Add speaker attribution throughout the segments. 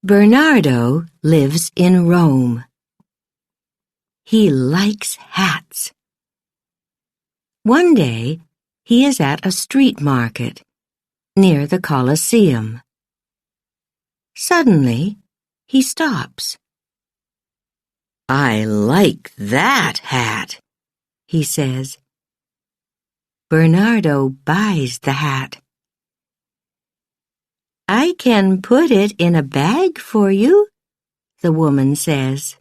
Speaker 1: Bernardo lives in Rome. He likes hats. One day, he is at a street market near the Colosseum. Suddenly, he stops. "I like that hat," he says. Bernardo buys the hat. "I can put it in a bag for you," the woman says.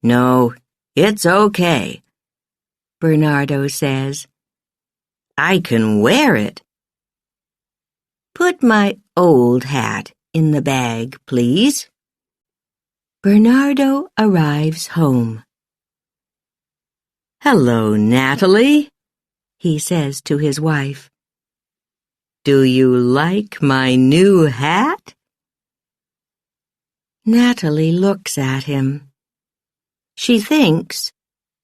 Speaker 1: "No, it's okay," Bernardo says. "I can wear it." "Put my old hat in the bag, please." Bernardo arrives home. "Hello, Natalie," he says to his wife. "Do you like my new hat?" Natalie looks at him. She thinks,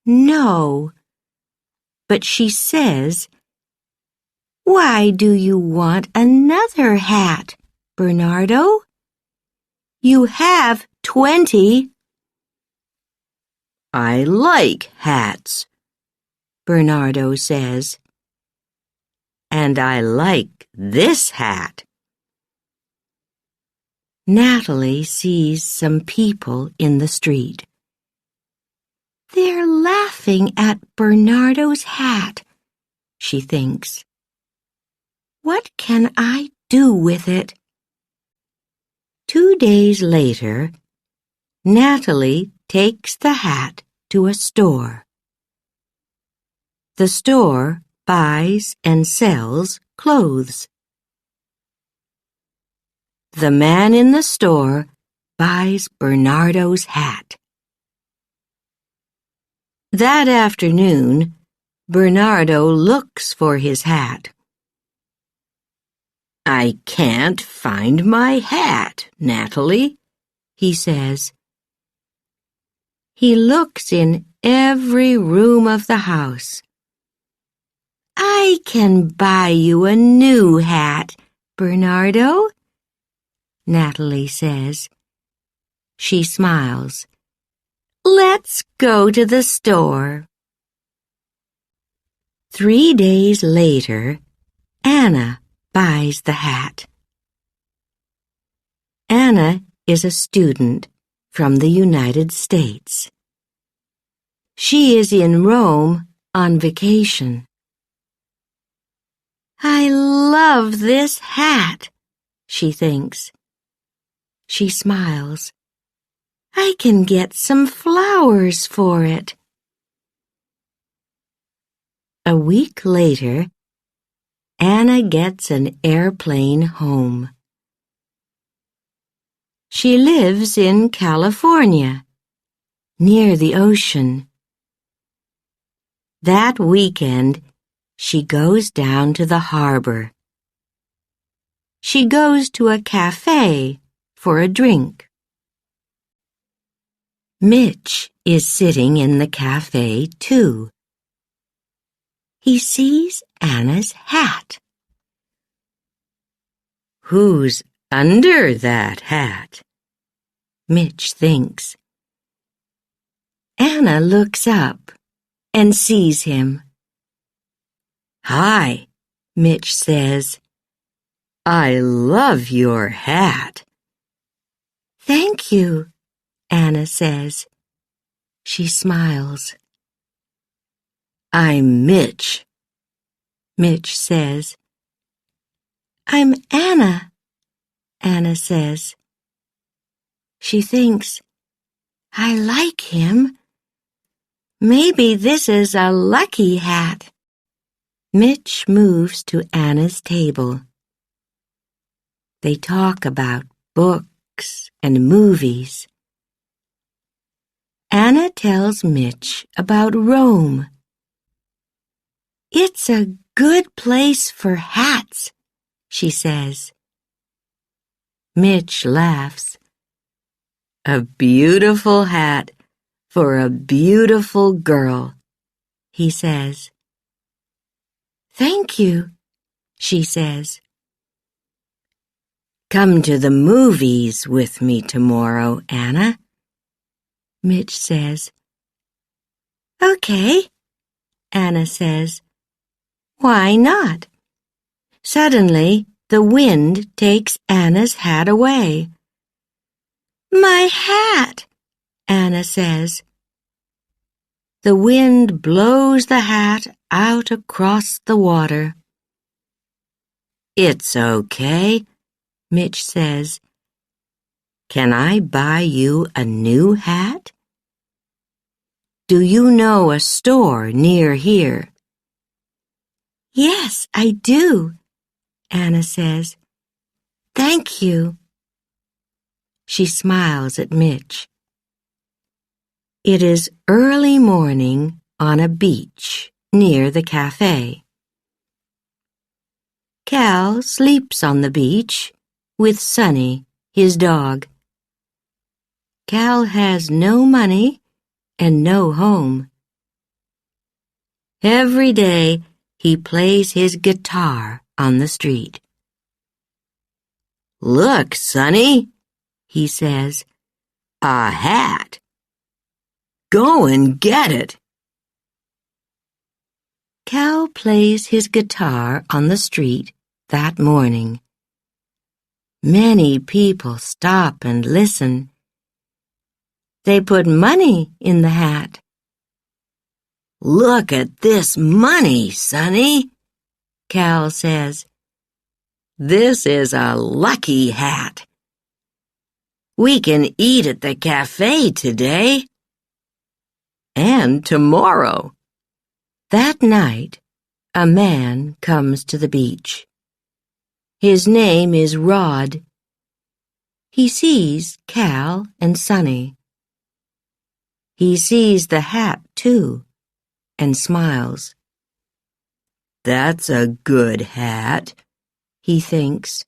Speaker 1: no, but she says, "Why do you want another hat, Bernardo? You have 20. "I like hats," Bernardo says. "And I like this hat." Natalie sees some people in the street. They're laughing at Bernardo's hat, she thinks. What can I do with it? 2 days later, Natalie takes the hat to a store. The store buys and sells clothes. The man in the store buys Bernardo's hat. That afternoon, Bernardo looks for his hat. "I can't find my hat, Natalie," he says. He looks in every room of the house. "I can buy you a new hat, Bernardo," Natalie says. She smiles. "Let's go to the store." 3 days later, Anna buys the hat. Anna is a student from the United States. She is in Rome on vacation. "I love this hat," she thinks. She smiles. "I can get some flowers for it." A week later, Anna gets an airplane home. She lives in California, near the ocean. That weekend, she goes down to the harbor. She goes to a cafe for a drink. Mitch is sitting in the cafe, too. He sees Anna's hat. "Who's under that hat?" Mitch thinks. Anna looks up and sees him. "Hi," Mitch says. "I love your hat." "Thank you," Anna says. She smiles. "I'm Mitch," Mitch says. "I'm Anna," Anna says. She thinks, I like him. Maybe this is a lucky hat. Mitch moves to Anna's table. They talk about books and movies. Anna tells Mitch about Rome. "It's a good place for hats," she says. Mitch laughs. "A beautiful hat for a beautiful girl," he says. "Thank you," she says. Come to the movies with me tomorrow, Anna. Mitch says. Okay, Anna says. Why not? Suddenly, the wind takes Anna's hat away. My hat, Anna says. The wind blows the hat out across the water. It's okay, Mitch says. Can I buy you a new hat? Do you know a store near here? Yes, I do, Anna says. Thank you. She smiles at Mitch. It is early morning on a beach near the cafe. Cal sleeps on the beach with Sonny, his dog. Cal has no money and no home. Every day he plays his guitar on the street. Look, Sonny, he says, a hat. Go and get it. Cal plays his guitar on the street that morning. Many people stop and listen. They put money in the hat. Look at this money, Sonny, Cal says. This is a lucky hat. We can eat at the cafe today. And tomorrow. That night, a man comes to the beach. His name is Rod. He sees Cal and Sonny. He sees the hat, too, and smiles. That's a good hat, he thinks.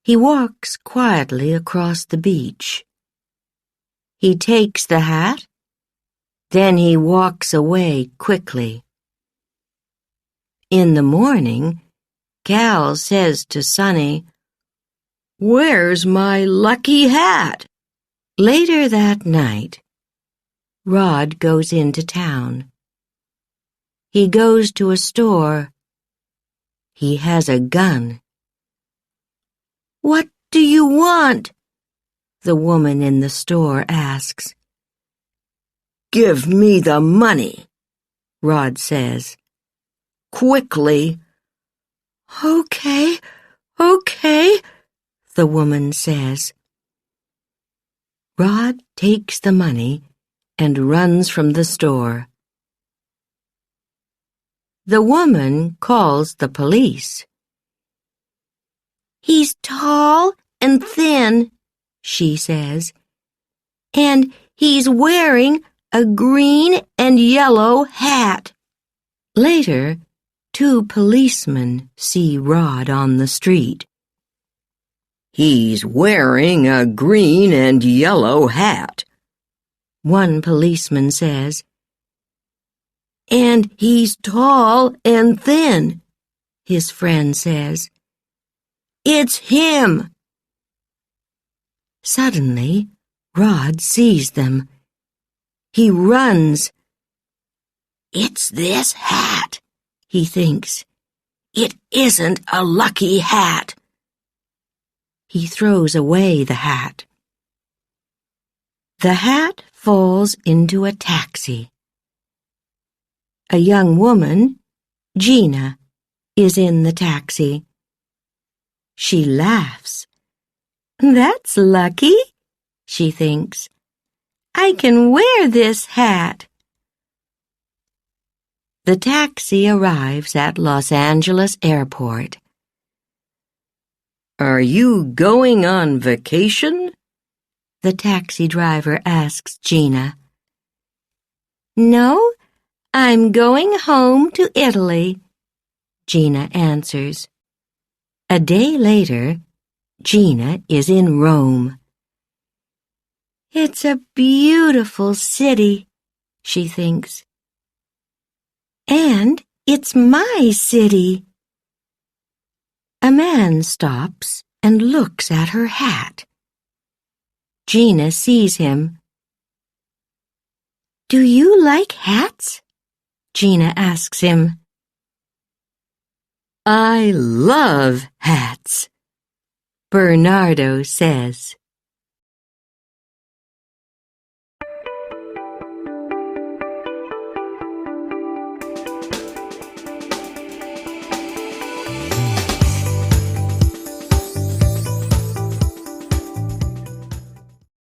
Speaker 1: He walks quietly across the beach. He takes the hat, then he walks away quickly. In the morning, Cal says to Sonny, "Where's my lucky hat?" Later that night, Rod goes into town. He goes to a store. He has a gun. "What do you want?" the woman in the store asks. "Give me the money," Rod says. "Quickly." Okay, the woman says. Rod takes the money and runs from the store. The woman calls the police. "He's tall and thin," she says, "and he's wearing a green and yellow hat." Later, 2 policemen see Rod on the street. "He's wearing a green and yellow hat," one policeman says. "And he's tall and thin," his friend says. "It's him." Suddenly, Rod sees them. He runs. "It's this hat," he thinks. "It isn't a lucky hat." He throws away the hat. The hat falls into a taxi. A young woman, Gina, is in the taxi. She laughs. "That's lucky," she thinks. "I can wear this hat." The taxi arrives at Los Angeles Airport. "Are you going on vacation?" the taxi driver asks Gina. "No, I'm going home to Italy," Gina answers. A day later, Gina is in Rome. "It's a beautiful city," she thinks. "And it's my city." A man stops and looks at her hat. Gina sees him. "Do you like hats?" Gina asks him. "I love hats," Bernardo says.